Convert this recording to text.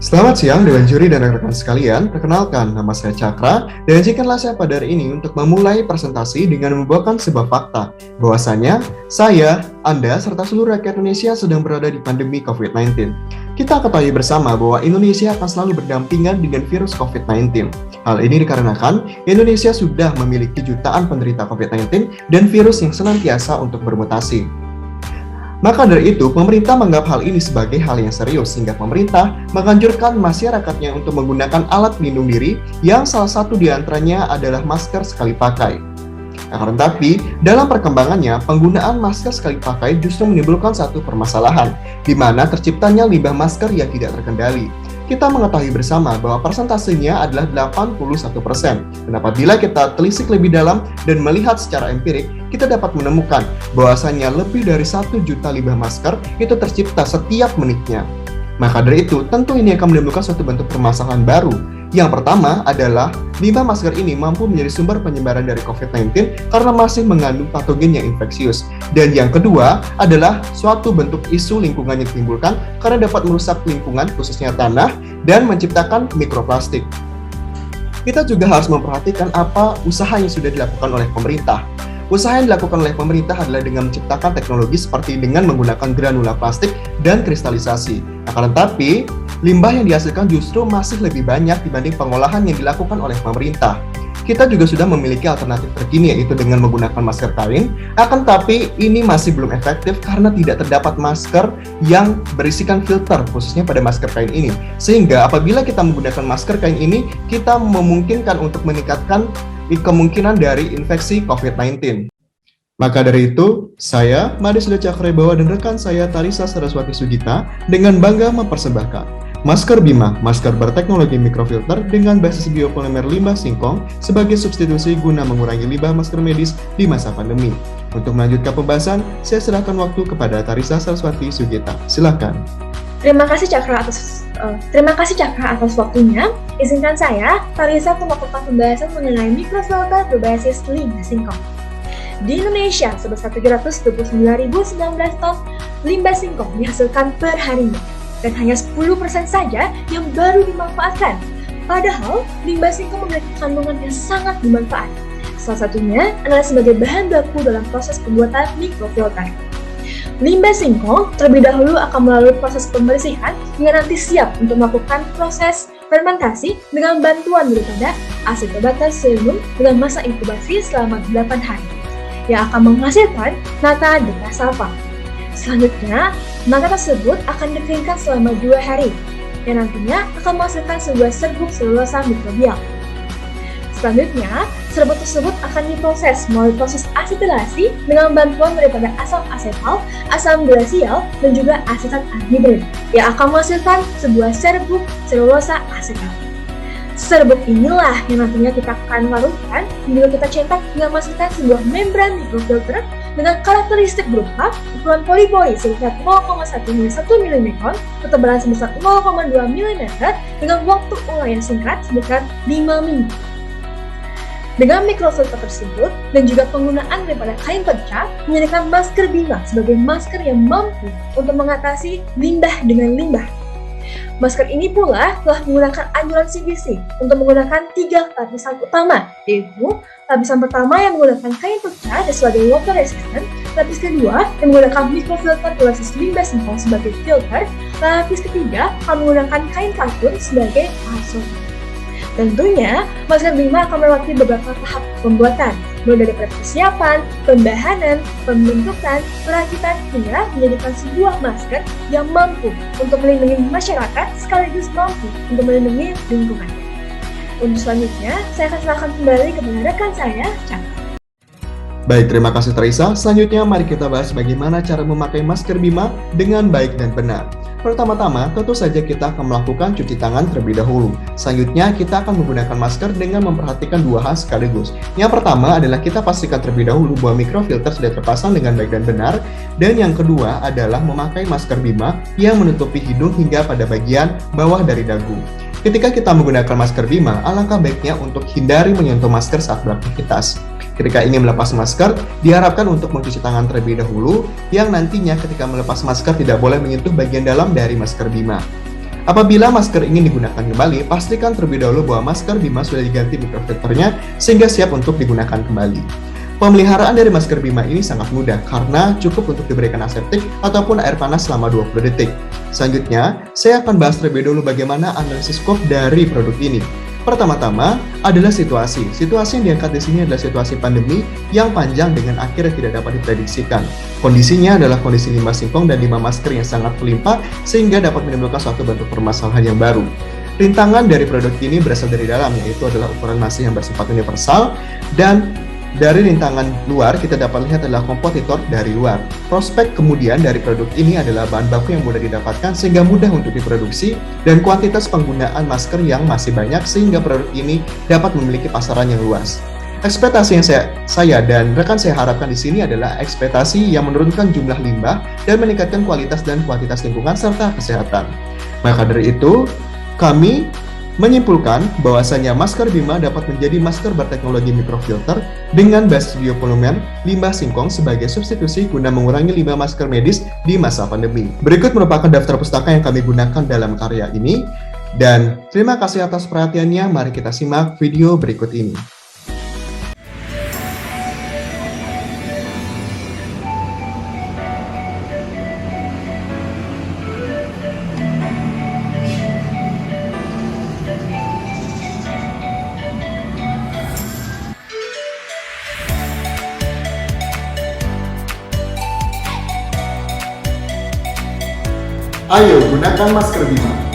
Selamat siang Dewan Juri dan rekan-rekan sekalian. Perkenalkan, nama saya Cakra dan izinkanlah saya pada hari ini untuk memulai presentasi dengan membawakan sebuah fakta bahwasanya saya, Anda, serta seluruh rakyat Indonesia sedang berada di pandemi COVID-19. Kita ketahui bersama bahwa Indonesia akan selalu berdampingan dengan virus COVID-19. Hal ini dikarenakan Indonesia sudah memiliki jutaan penderita COVID-19 dan virus yang senantiasa untuk bermutasi. Maka dari itu, pemerintah menganggap hal ini sebagai hal yang serius, sehingga pemerintah menganjurkan masyarakatnya untuk menggunakan alat pelindung diri yang salah satu diantaranya adalah masker sekali pakai. Akan tetapi, dalam perkembangannya, penggunaan masker sekali pakai justru menimbulkan satu permasalahan, di mana terciptanya limbah masker yang tidak terkendali. Kita mengetahui bersama bahwa persentasenya adalah 81%. Dan apabila kita telisik lebih dalam dan melihat secara empirik, kita dapat menemukan bahwasannya lebih dari 1 juta limbah masker itu tercipta setiap menitnya. Maka dari itu, tentu ini akan menimbulkan suatu bentuk permasalahan baru. Yang pertama adalah, limbah masker ini mampu menjadi sumber penyebaran dari COVID-19 karena masih mengandung patogen yang infeksius. Dan yang kedua adalah suatu bentuk isu lingkungan yang ditimbulkan karena dapat merusak lingkungan, khususnya tanah, dan menciptakan mikroplastik. Kita juga harus memperhatikan apa usaha yang sudah dilakukan oleh pemerintah. Usaha yang dilakukan oleh pemerintah adalah dengan menciptakan teknologi seperti dengan menggunakan granula plastik dan kristalisasi. Akan tetapi, limbah yang dihasilkan justru masih lebih banyak dibanding pengolahan yang dilakukan oleh pemerintah. Kita juga sudah memiliki alternatif terkini, yaitu dengan menggunakan masker kain, akan tetapi ini masih belum efektif karena tidak terdapat masker yang berisikan filter, khususnya pada masker kain ini. Sehingga apabila kita menggunakan masker kain ini, kita memungkinkan untuk meningkatkan kemungkinan dari infeksi COVID-19. Maka dari itu, saya, Made Suda Cakrabawa, dan rekan saya, Tarisa Saraswati Sugita, dengan bangga mempersembahkan Masker Bima, masker berteknologi mikrofilter dengan basis biopolimer limbah singkong sebagai substitusi guna mengurangi limbah masker medis di masa pandemi. Untuk melanjutkan pembahasan, saya serahkan waktu kepada Tarisa Saraswati Sugita. Silakan. Terima kasih Cakra atas waktunya. Izinkan saya, Tarisa, melakukan pembahasan mengenai mikrofilter berbasis limbah singkong. Di Indonesia, sebesar 329.019 ton limbah singkong dihasilkan per harinya, dan hanya 10% saja yang baru dimanfaatkan. Padahal, limbah singkong memiliki kandungan yang sangat bermanfaat. Salah satunya adalah sebagai bahan baku dalam proses pembuatan mikrofilter. Limbah singkong terlebih dahulu akan melalui proses pembersihan hingga nanti siap untuk melakukan proses fermentasi dengan bantuan daripada Acetobacter dengan masa inkubasi selama 8 hari, yang akan menghasilkan nata dan cassava. Selanjutnya, nata tersebut akan dikeringkan selama 2 hari, yang nantinya akan menghasilkan sebuah serbuk selulosa mikrobial. Selanjutnya, serbuk tersebut akan diproses melalui proses asetilasi dengan bantuan daripada asam asetal, asam glasial, dan juga asetat anhidrid, yang akan menghasilkan sebuah serbuk selulosa asetat. Serbuk inilah yang nantinya kita akan larutkan hingga kita cetak hingga menghasilkan sebuah membran mikrofilter dengan karakteristik berupa ukuran poli-poli sebesar 0,1 hingga 1 mm, ketebalan sebesar 0,2 mm, dengan waktu ulayan singkat sekitar 5 minggu. Dengan mikrofilter tersebut dan juga penggunaan daripada kain pecah, menjadikan masker Bima sebagai masker yang mampu untuk mengatasi limbah dengan limbah. Masker ini pula telah menggunakan anjuran CDC untuk menggunakan 3 lapisan utama, yaitu lapisan pertama yang menggunakan kain pecah dan sebagai water resistant, lapis kedua yang menggunakan mikrofilter berbasis limbah singkong sebagai filter, lapis ketiga akan menggunakan kain katun sebagai aerosol. Tentunya, masker Bima akan melewati beberapa tahap pembuatan, mulai dari persiapan, pembahanan, pembentukan, perakitan, hingga menjadikan sebuah masker yang mampu untuk melindungi masyarakat sekaligus mampu untuk melindungi lingkungan. Untuk selanjutnya, saya akan serahkan kembali kepada rekan saya, Cakra. Baik, terima kasih Tarisa. Selanjutnya, mari kita bahas bagaimana cara memakai masker Bima dengan baik dan benar. Pertama-tama, tentu saja kita akan melakukan cuci tangan terlebih dahulu. Selanjutnya, kita akan menggunakan masker dengan memperhatikan 2 hal sekaligus. Yang pertama adalah kita pastikan terlebih dahulu bahwa mikrofilter sudah terpasang dengan baik dan benar. Dan yang kedua adalah memakai masker Bima yang menutupi hidung hingga pada bagian bawah dari dagu. Ketika kita menggunakan masker Bima, alangkah baiknya untuk hindari menyentuh masker saat beraktivitas. Ketika ingin melepas masker, diharapkan untuk mencuci tangan terlebih dahulu, yang nantinya ketika melepas masker tidak boleh menyentuh bagian dalam dari masker Bima. Apabila masker ingin digunakan kembali, pastikan terlebih dahulu bahwa masker Bima sudah diganti mikrofilternya sehingga siap untuk digunakan kembali. Pemeliharaan dari masker Bima ini sangat mudah karena cukup untuk diberikan aseptik ataupun air panas selama 20 detik. Selanjutnya, saya akan bahas terlebih dahulu bagaimana analisis scope dari produk ini. Pertama-tama adalah situasi. Situasi yang diangkat di sini adalah situasi pandemi yang panjang dengan akhirnya tidak dapat diprediksikan. Kondisinya adalah kondisi limbah singkong dan limbah masker yang sangat melimpah sehingga dapat menimbulkan suatu bentuk permasalahan yang baru. Rintangan dari produk ini berasal dari dalam, yaitu adalah ukuran masih yang bersifat universal, dan dari rintangan luar kita dapat lihat adalah kompetitor dari luar. Prospek kemudian dari produk ini adalah bahan baku yang mudah didapatkan sehingga mudah untuk diproduksi dan kuantitas penggunaan masker yang masih banyak sehingga produk ini dapat memiliki pasaran yang luas. Ekspektasi yang saya dan rekan saya harapkan di sini adalah ekspektasi yang menurunkan jumlah limbah dan meningkatkan kualitas dan kuantitas lingkungan serta kesehatan. Maka dari itu, kami menyimpulkan bahwasanya masker Bima dapat menjadi masker berteknologi mikrofilter dengan basis biopolimer limbah singkong sebagai substitusi guna mengurangi limbah masker medis di masa pandemi. Berikut merupakan daftar pustaka yang kami gunakan dalam karya ini, dan terima kasih atas perhatiannya. Mari kita simak video berikut ini. Ayo gunakan masker Bima.